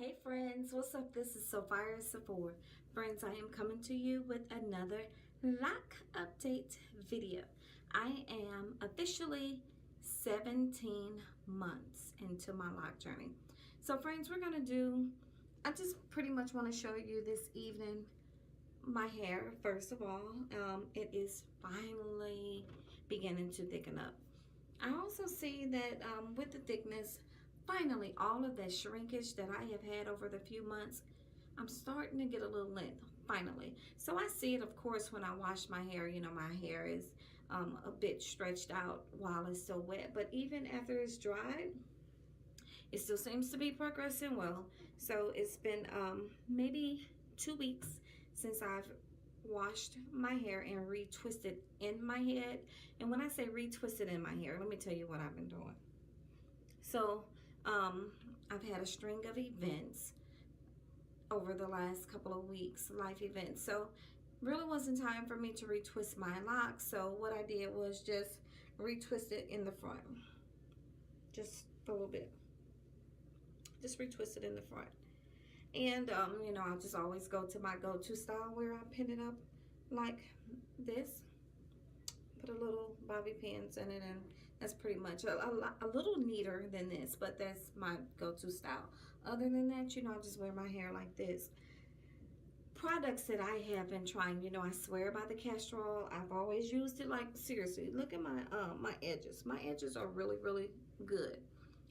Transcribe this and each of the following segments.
Hey friends, what's up? This is Sophia Sephora. Friends, I am coming to you with another lock update video. I am officially 17 months into my lock journey. So friends, I just pretty much want to show you this evening my hair. First of all, it is finally beginning to thicken up. I also see that with the thickness, finally, all of that shrinkage that I have had over the few months, I'm starting to get a little length, finally. So I see it, of course, when I wash my hair. You know, my hair is a bit stretched out while it's still wet. But even after it's dried, it still seems to be progressing well. So it's been maybe 2 weeks since I've washed my hair and retwisted in my head. And when I say retwisted in my hair, let me tell you what I've been doing. So I've had a string of events over the last couple of weeks, life events. So really wasn't time for me to retwist my locks. So what I did was just retwist it in the front. Just a little bit. Just retwist it in the front. And you know, I just always go to my go-to style where I pin it up like this. Put a little bobby pins in it, and that's pretty much a little neater than this, but that's my go-to style. Other than that, you know, I just wear my hair like this. Products that I have been trying, you know, I swear by the castor oil. I've always used it. Like, seriously, look at my my edges. My edges are really good.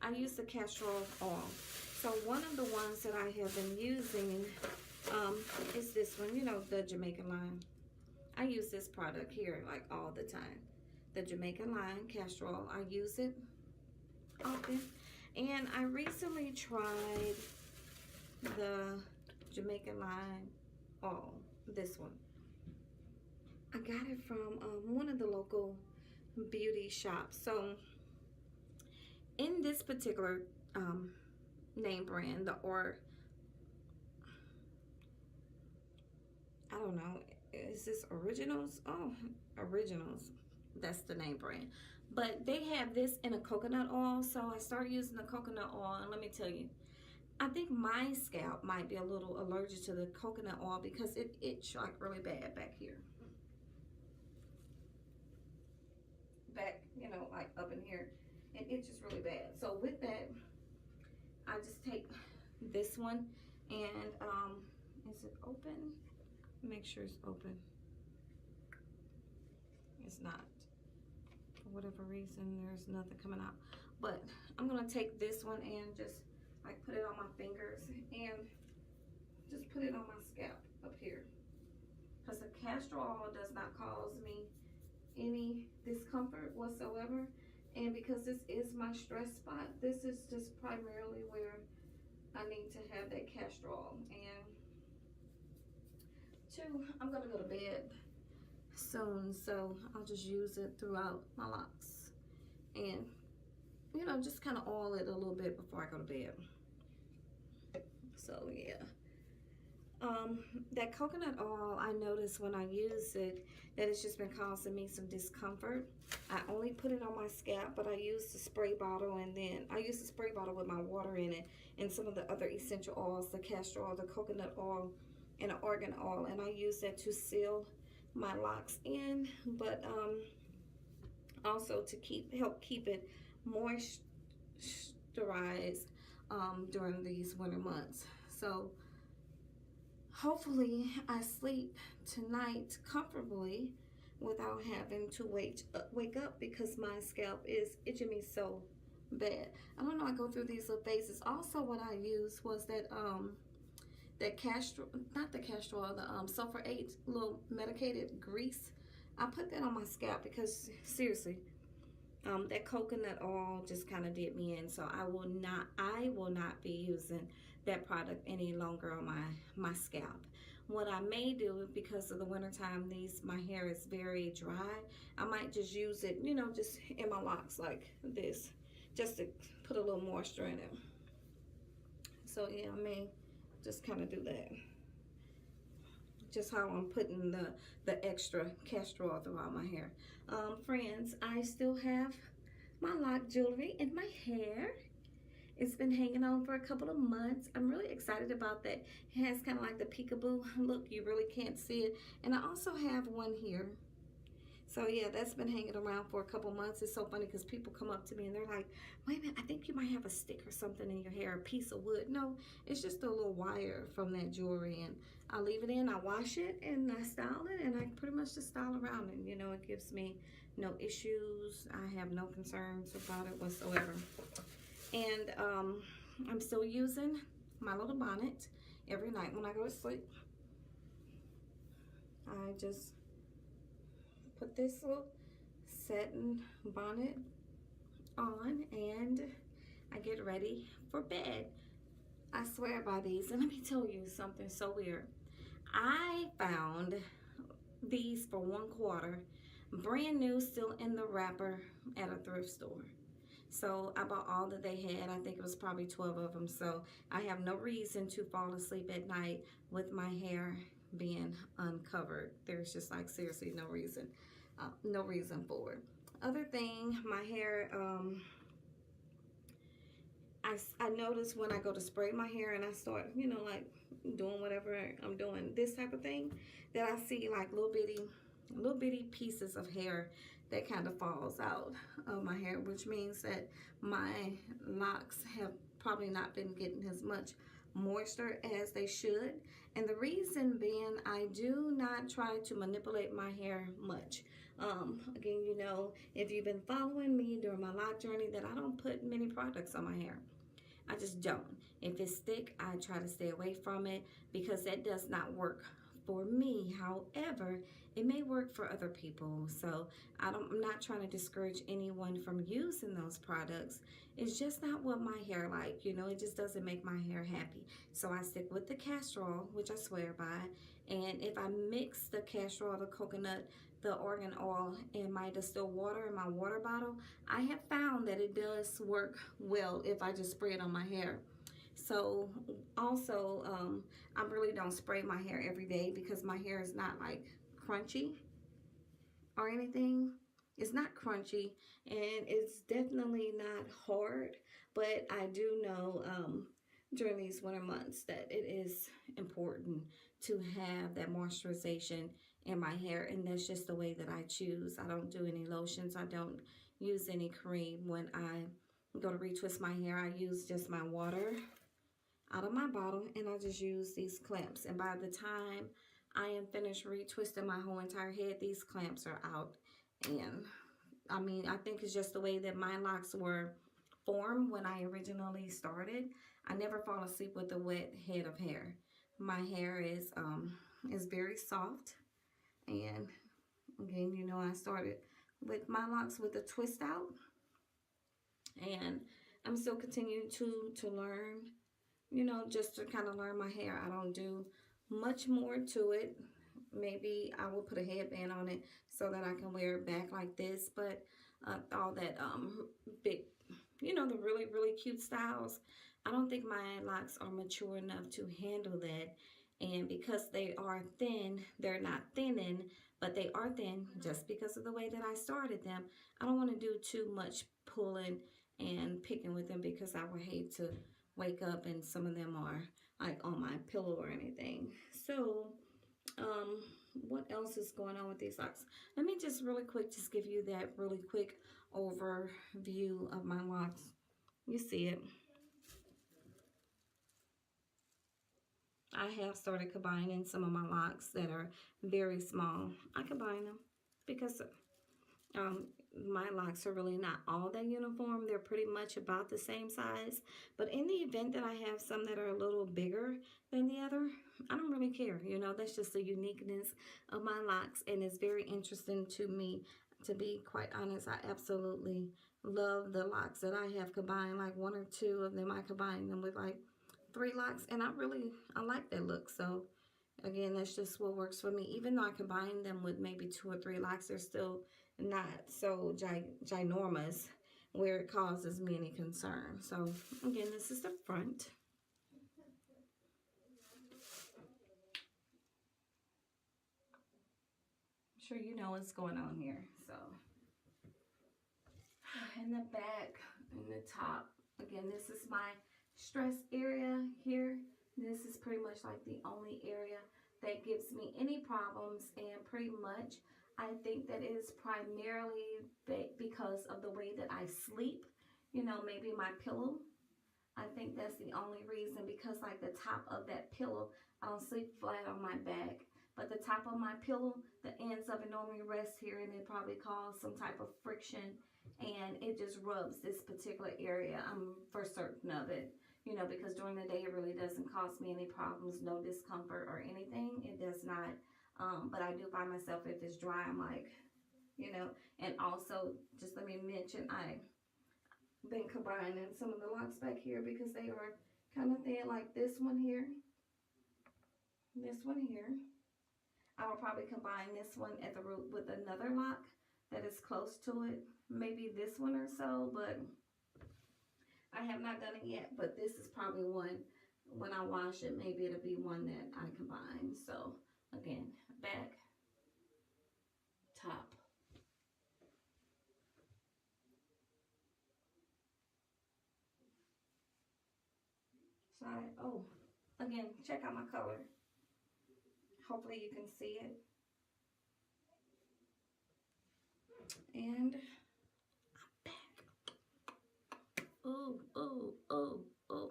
I use the castor oil. So one of the ones that I have been using is this one, you know, the Jamaican lime. I use this product here like all the time. The Jamaican lime castor oil. I use it often. And I recently tried the Jamaican lime oil, this one. I got it from one of the local beauty shops. So in this particular name brand, I don't know, is this Originals? Oh, Originals, that's the name brand. But they have this in a coconut oil, so I started using the coconut oil, and let me tell you, I think my scalp might be a little allergic to the coconut oil because it itches like really bad back here. Back, you know, like up in here, it itches really bad. So with that, I just take this one and is it open? Make sure it's open. It's not. For whatever reason, there's nothing coming out. But I'm gonna take this one and just like put it on my fingers and just put it on my scalp up here. Because the castor oil does not cause me any discomfort whatsoever. And because this is my stress spot, this is just primarily where I need to have that castor oil. And two, I'm gonna go to bed soon, so I'll just use it throughout my locks. And, you know, just kind of oil it a little bit before I go to bed. So, yeah. That coconut oil, I noticed when I use it that it's just been causing me some discomfort. I only put it on my scalp, but I use the spray bottle, and then I use the spray bottle with my water in it and some of the other essential oils, the castor oil, the coconut oil, and an argan oil, and I use that to seal my locks in, but also to help keep it moisturized during these winter months. So hopefully I sleep tonight comfortably without having to wake up because my scalp is itching me so bad. I don't know, I go through these little phases. Also, what I used was that not the castor oil, the sulfur 8 little medicated grease. I put that on my scalp because seriously, that coconut oil just kind of did me in. So I will not be using that product any longer on my scalp. What I may do, because of the wintertime, my hair is very dry, I might just use it, you know, just in my locks like this, just to put a little moisture in it. So yeah, I may just kind of do that. Just how I'm putting the extra castor oil throughout my hair. Friends, I still have my lock jewelry in my hair. It's been hanging on for a couple of months. I'm really excited about that. It has kind of like the peekaboo look. You really can't see it. And I also have one here. So yeah, that's been hanging around for a couple months. It's so funny because people come up to me and they're like, wait a minute, I think you might have a stick or something in your hair, a piece of wood. No, it's just a little wire from that jewelry. And I leave it in, I wash it, and I style it, and I pretty much just style around it. You know, it gives me no issues. I have no concerns about it whatsoever. And I'm still using my little bonnet every night when I go to sleep. I just put this little satin bonnet on and I get ready for bed. I swear by these, and let me tell you something so weird. I found these for $1.25, brand new, still in the wrapper at a thrift store. So I bought all that they had. I think it was probably 12 of them. So I have no reason to fall asleep at night with my hair being uncovered. There's just like seriously no reason for it. Other thing, my hair, I notice when I go to spray my hair and I start, you know, like doing whatever I'm doing, this type of thing, that I see like little bitty pieces of hair that kind of falls out of my hair, which means that my locks have probably not been getting as much moisture as they should. And the reason being, I do not try to manipulate my hair much. Again, you know, if you've been following me during my lock journey, that I don't put many products on my hair. I just don't. If it's thick, I try to stay away from it because that does not work for me. However, it may work for other people. So I'm not trying to discourage anyone from using those products. It's just not what my hair like. You know, it just doesn't make my hair happy. So I stick with the castor oil, which I swear by. And if I mix the castor oil, the coconut, the argan oil, and my distilled water in my water bottle, I have found that it does work well if I just spray it on my hair. So also, I really don't spray my hair every day because my hair is not like crunchy or anything. It's not crunchy and it's definitely not hard, but I do know during these winter months that it is important to have that moisturization in my hair, and that's just the way that I choose. I don't do any lotions. I don't use any cream. When I go to retwist my hair, I use just my water out of my bottle and I just use these clamps, and by the time I am finished retwisting my whole entire head, these clamps are out. And I mean, I think it's just the way that my locks were formed when I originally started. I never fall asleep with a wet head of hair. My hair is very soft, and again, you know, I started with my locks with a twist out, and I'm still continuing to learn, you know, just to kind of learn my hair. I don't do much more to it. Maybe I will put a headband on it so that I can wear it back like this, but all that big, you know, the really cute styles, I don't think my locks are mature enough to handle that. And because they are thin, they're not thinning, but they are thin just because of the way that I started them. I don't want to do too much pulling and picking with them because I would hate to wake up and some of them are like on my pillow or anything. So what else is going on with these locks? Let me just really quick just give you that really quick overview of my locks. You see it. I have started combining some of my locks that are very small. I combine them because my locks are really not all that uniform. They're pretty much about the same size. But in the event that I have some that are a little bigger than the other, I don't really care. You know, that's just the uniqueness of my locks, and it's very interesting to me. To be quite honest, I absolutely love the locks that I have combined. Like one or two of them, I combine them with like 3 locks, and I like that look. So again, that's just what works for me. Even though I combine them with maybe 2 or 3 locks, they're still not so ginormous where it causes me any concern. So again, this is the front. I'm sure you know what's going on here. So in the back and the top, Again, this is my stress area here. This is pretty much like the only area that gives me any problems, and pretty much I think that is primarily because of the way that I sleep. You know, maybe my pillow. I think that's the only reason, because like the top of that pillow, I don't sleep flat on my back, but the top of my pillow, the ends of it normally rest here, and it probably causes some type of friction, and it just rubs this particular area. I'm for certain of it, you know, because during the day it really doesn't cause me any problems, no discomfort or anything. It does not. But I do find myself, if it's dry, I'm like, you know. And also, just let me mention, I've been combining some of the locks back here because they are kind of thin, like this one here. This one here. I will probably combine this one at the root with another lock that is close to it. Maybe this one or so, but I have not done it yet. But this is probably one, when I wash it, maybe it'll be one that I combine. So again, back, top. Side. Oh, again, check out my color. Hopefully you can see it. And I'm back. Oh, oh, oh, oh.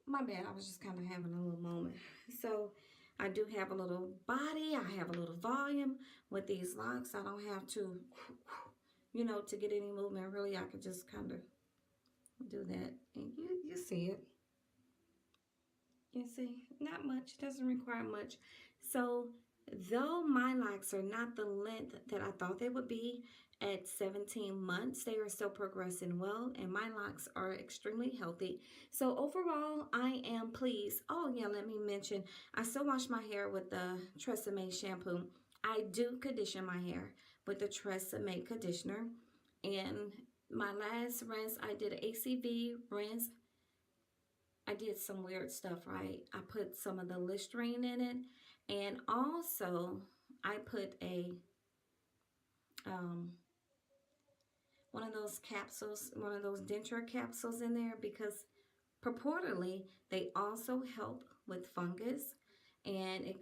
My bad, I was just kind of having a little moment. So I do have a little body. I have a little volume with these locks. I don't have to, you know, to get any movement. Really, I could just kind of do that. And you see it. You see, not much, doesn't require much. So though my locks are not the length that I thought they would be at 17 months, they are still progressing well, and my locks are extremely healthy. So overall, I am pleased. Oh yeah, let me mention, I still wash my hair with the Tresemme shampoo. I do condition my hair with the Tresemme conditioner. And my last rinse, I did an ACV rinse. I did some weird stuff, right? I put some of the Listerine in it, and also I put a one of those capsules, one of those denture capsules in there, because purportedly they also help with fungus, and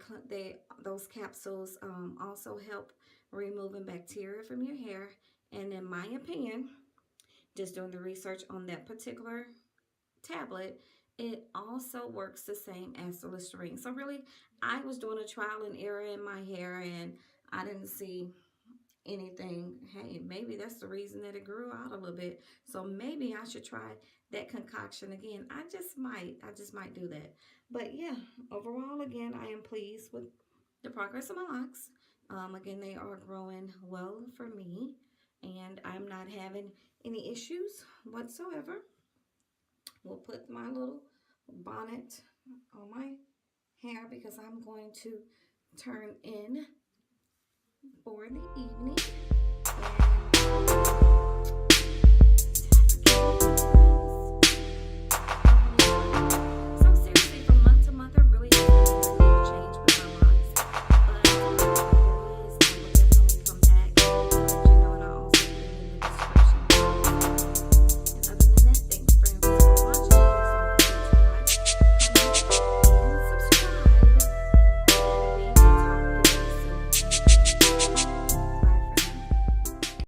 those capsules also help removing bacteria from your hair. And in my opinion, just doing the research on that particular tablet, it also works the same as the Listerine. So really, I was doing a trial and error in my hair, and I didn't see anything. Hey, maybe that's the reason that it grew out a little bit. So maybe I should try that concoction again. I just might do that. But yeah, overall, again, I am pleased with the progress of my locks. Again, they are growing well for me, and I'm not having any issues whatsoever. We'll put my little bonnet on my hair because I'm going to turn in for the evening. And